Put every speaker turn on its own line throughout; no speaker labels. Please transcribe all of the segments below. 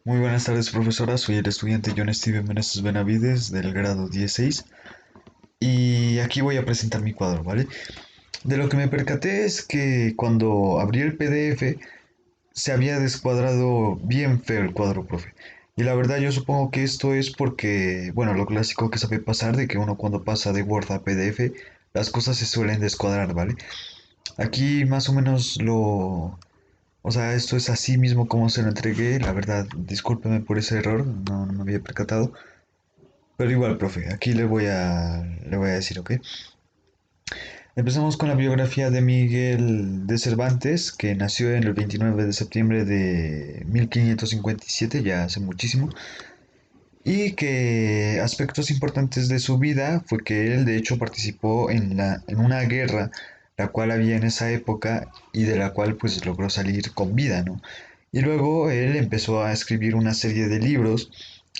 Muy buenas tardes, profesora. Soy el estudiante John Steven Meneses Benavides del grado 16 y aquí voy a presentar mi cuadro, ¿vale? De lo que me percaté es que cuando abrí el PDF se había descuadrado bien feo el cuadro, profe. Y la verdad yo supongo que esto es porque, bueno, lo clásico que sabe pasar de que uno cuando pasa de Word a PDF las cosas se suelen descuadrar, ¿vale? Aquí más o menos o sea, esto es así mismo como se lo entregué. La verdad, discúlpeme por ese error, no me había percatado. Pero igual, profe, aquí le voy a decir, ¿ok? Empezamos con la biografía de Miguel de Cervantes, que nació en el 29 de septiembre de 1557, ya hace muchísimo, y que aspectos importantes de su vida fue que él de hecho participó en una guerra la cual había en esa época y de la cual pues logró salir con vida, ¿no? Y luego él empezó a escribir una serie de libros,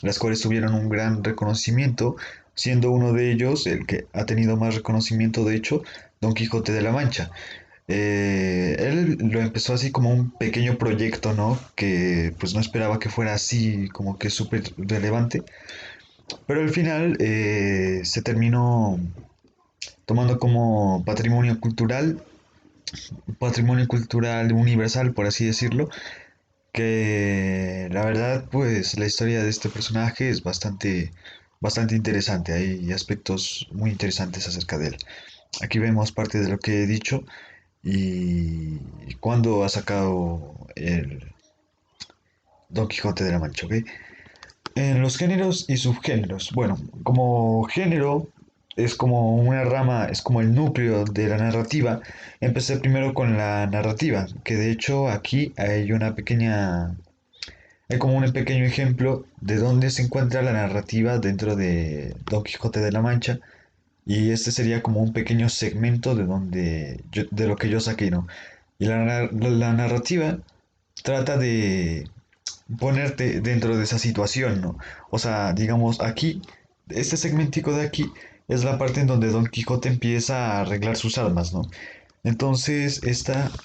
las cuales tuvieron un gran reconocimiento, siendo uno de ellos, el que ha tenido más reconocimiento de hecho, Don Quijote de la Mancha. Él lo empezó así como un pequeño proyecto, ¿no? Que pues no esperaba que fuera así como que súper relevante, pero al final se terminó tomando como patrimonio cultural universal, por así decirlo, que la verdad pues la historia de este personaje es bastante interesante, hay aspectos muy interesantes acerca de él. Aquí vemos parte de lo que he dicho y cuándo ha sacado el Don Quijote de la Mancha, ¿ok? En los géneros y subgéneros. Bueno, como género es como una rama, es como el núcleo de la narrativa. Empecé primero con la narrativa, que de hecho aquí hay como un pequeño ejemplo de dónde se encuentra la narrativa dentro de Don Quijote de la Mancha. Y este sería como un pequeño segmento de lo que yo saqué, ¿no? Y la narrativa trata de ponerte dentro de esa situación, ¿no? O sea, digamos, aquí, este segmentico de aquí es la parte en donde Don Quijote empieza a arreglar sus armas, ¿no? Entonces,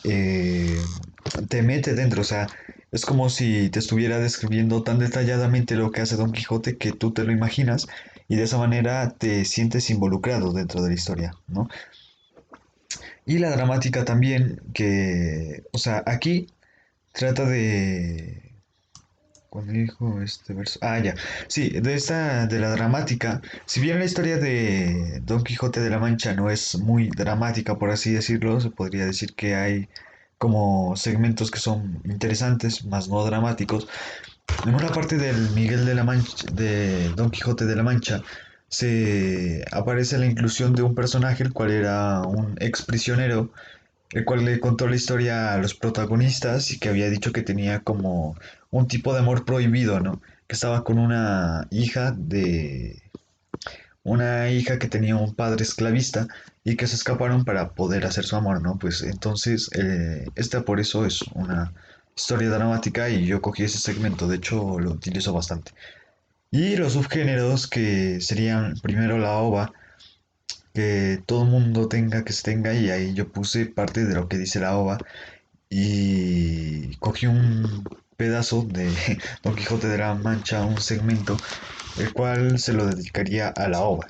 te mete dentro, o sea, es como si te estuviera describiendo tan detalladamente lo que hace Don Quijote que tú te lo imaginas y de esa manera te sientes involucrado dentro de la historia, ¿no? Y la dramática también, o sea, aquí trata de cuando dijo este verso. Ah, ya. Sí, de la dramática. Si bien la historia de Don Quijote de la Mancha no es muy dramática, por así decirlo, se podría decir que hay como segmentos que son interesantes, más no dramáticos. En una parte del Miguel de la Mancha, de Don Quijote de la Mancha, se aparece la inclusión de un personaje, el cual era un ex prisionero el cual le contó la historia a los protagonistas y que había dicho que tenía como un tipo de amor prohibido, ¿no? Que estaba con una hija que tenía un padre esclavista y que se escaparon para poder hacer su amor, ¿no? Pues entonces, esta por eso es una historia dramática y yo cogí ese segmento, de hecho lo utilizo bastante. Y los subgéneros que serían primero la ova, que todo el mundo tenga que se tenga y ahí yo puse parte de lo que dice la ova y cogí un pedazo de Don Quijote de la Mancha, un segmento, el cual se lo dedicaría a la ova.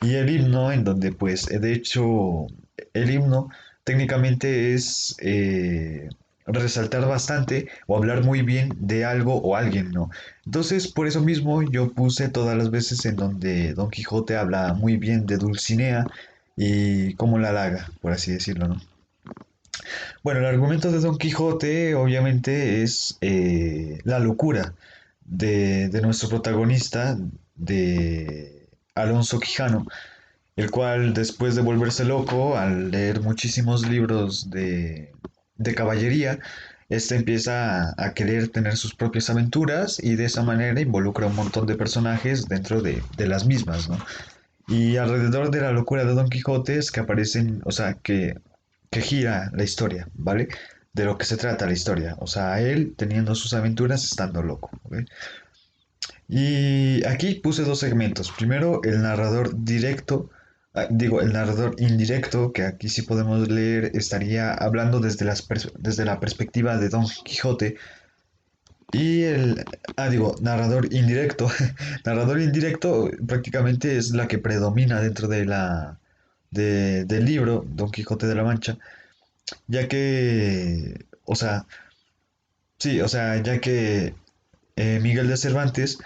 Y el himno, en donde pues de hecho el himno técnicamente es resaltar bastante o hablar muy bien de algo o alguien, ¿no? Entonces por eso mismo yo puse todas las veces en donde Don Quijote habla muy bien de Dulcinea y cómo la halaga, por así decirlo, ¿no? Bueno, el argumento de Don Quijote obviamente es la locura de nuestro protagonista, de Alonso Quijano, el cual después de volverse loco al leer muchísimos libros de caballería, este empieza a querer tener sus propias aventuras y de esa manera involucra un montón de personajes dentro de las mismas, ¿no? Y alrededor de la locura de Don Quijote es que aparecen, o sea, que gira la historia, ¿vale? De lo que se trata la historia. O sea, él teniendo sus aventuras estando loco, ¿ok? Y aquí puse dos segmentos. Primero, el narrador directo, el narrador indirecto, que aquí sí podemos leer, estaría hablando desde la perspectiva de Don Quijote, Y narrador indirecto. Narrador indirecto prácticamente es la que predomina dentro del libro Don Quijote de la Mancha, ya que, o sea, sí, o sea, ya que Miguel de Cervantes,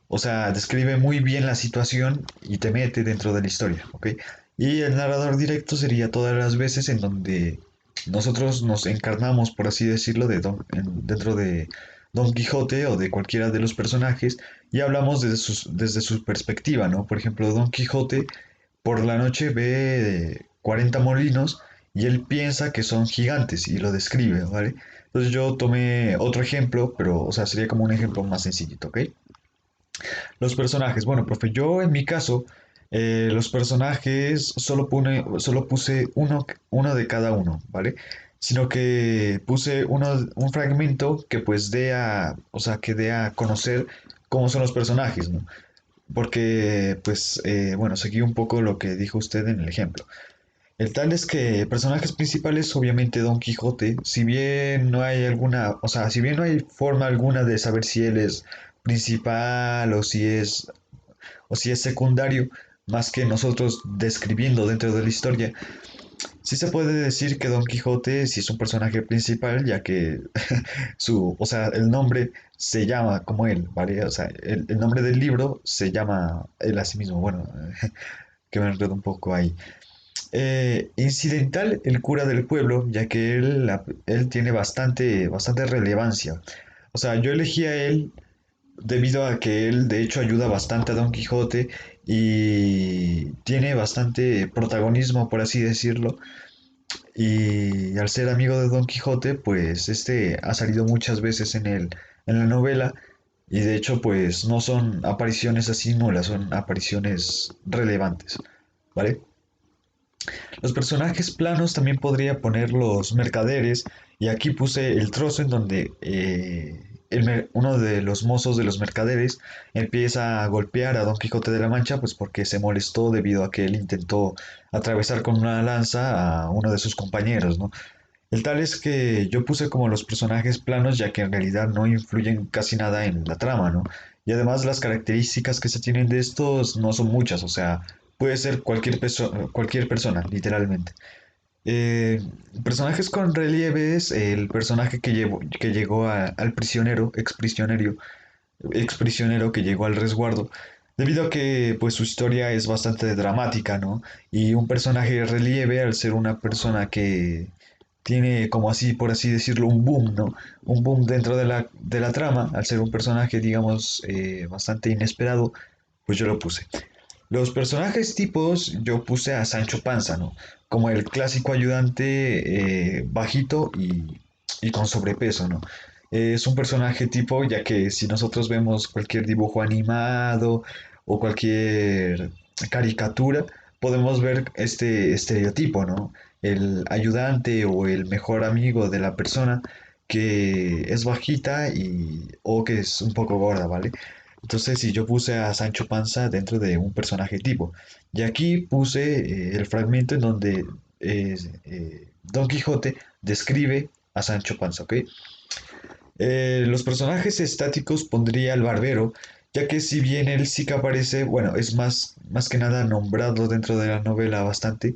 o sea, describe muy bien la situación y te mete dentro de la historia, ¿ok? Y el narrador directo sería todas las veces en donde nosotros nos encarnamos, por así decirlo, dentro de Don Quijote o de cualquiera de los personajes y hablamos desde su perspectiva, ¿no? Por ejemplo, Don Quijote por la noche ve 40 molinos y él piensa que son gigantes y lo describe, ¿vale? Entonces yo tomé otro ejemplo, pero, o sea, sería como un ejemplo más sencillito, ¿ok? Los personajes, bueno, profe, yo en mi caso, los personajes solo puse uno de cada uno, ¿vale? Sino que puse un fragmento que pues o sea, que dé a conocer cómo son los personajes, ¿no? Porque, pues, bueno, seguí un poco lo que dijo usted en el ejemplo. El tal es que personajes principales, obviamente Don Quijote, si bien no hay alguna, o sea, si bien no hay forma alguna de saber si él es principal o si es secundario, más que nosotros describiendo dentro de la historia, sí se puede decir que Don Quijote sí es un personaje principal, ya que o sea, el nombre se llama como él, ¿vale? O sea, el nombre del libro se llama él a sí mismo. Bueno, que me enredo un poco ahí. Incidental el cura del pueblo, ya que él tiene bastante relevancia. O sea, yo elegí a él debido a que él de hecho ayuda bastante a Don Quijote y tiene bastante protagonismo, por así decirlo. Y al ser amigo de Don Quijote, pues este ha salido muchas veces en la novela y de hecho pues no son apariciones así nulas, son apariciones relevantes, ¿vale? Los personajes planos también podría poner los mercaderes y aquí puse el trozo en donde uno de los mozos de los mercaderes empieza a golpear a Don Quijote de la Mancha pues porque se molestó debido a que él intentó atravesar con una lanza a uno de sus compañeros, ¿no? El tal es que yo puse como los personajes planos ya que en realidad no influyen casi nada en la trama, ¿no? Y además las características que se tienen de estos no son muchas, o sea, puede ser cualquier persona, literalmente. Eh, Personajes con relieves, el personaje que llegó al prisionero, exprisionero que llegó al resguardo, debido a que pues su historia es bastante dramática, ¿no? Y un personaje de relieve al ser una persona que tiene como así, por así decirlo, un boom, ¿no? Un boom dentro de la trama, al ser un personaje, digamos, bastante inesperado, pues yo lo puse. Los personajes tipos yo puse a Sancho Panza, ¿no? Como el clásico ayudante bajito y con sobrepeso, ¿no? Es un personaje tipo, ya que si nosotros vemos cualquier dibujo animado o cualquier caricatura, podemos ver este estereotipo, ¿no? El ayudante o el mejor amigo de la persona que es bajita o que es un poco gorda, ¿vale? Entonces, si yo puse a Sancho Panza dentro de un personaje tipo, y aquí puse el fragmento en donde Don Quijote describe a Sancho Panza, ¿ok? Los personajes estáticos pondría al barbero, ya que si bien él sí que aparece, bueno, es más que nada nombrado dentro de la novela bastante,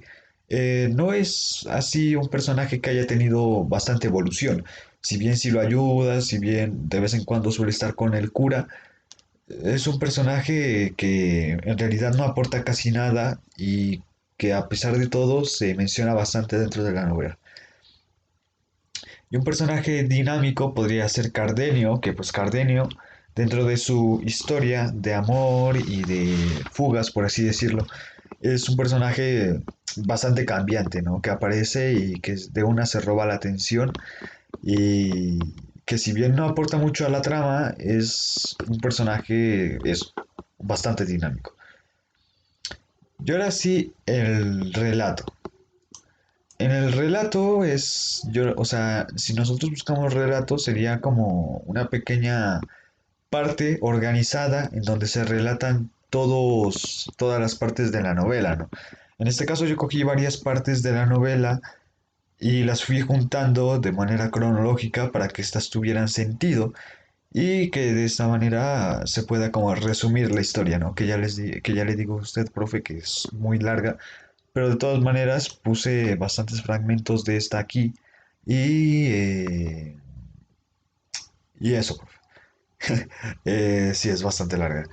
no es así un personaje que haya tenido bastante evolución. Si bien sí lo ayuda, si bien de vez en cuando suele estar con el cura, es un personaje que en realidad no aporta casi nada y que a pesar de todo se menciona bastante dentro de la novela. Y un personaje dinámico podría ser Cardenio, que pues Cardenio, dentro de su historia de amor y de fugas, por así decirlo, es un personaje bastante cambiante, ¿no? Que aparece y que de una se roba la atención y que si bien no aporta mucho a la trama, es un personaje es bastante dinámico. Y ahora sí, el relato. En el relato o sea, si nosotros buscamos relato sería como una pequeña parte organizada en donde se relatan todas las partes de la novela, ¿no? En este caso yo cogí varias partes de la novela y las fui juntando de manera cronológica para que éstas tuvieran sentido y que de esta manera se pueda como resumir la historia, ¿no? Que ya le digo a usted, profe, que es muy larga, pero de todas maneras puse bastantes fragmentos de esta aquí y, y eso, profe. Sí, es bastante larga.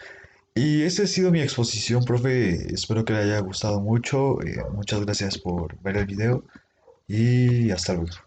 Y esa ha sido mi exposición, profe. Espero que le haya gustado mucho. Muchas gracias por ver el video y hasta luego.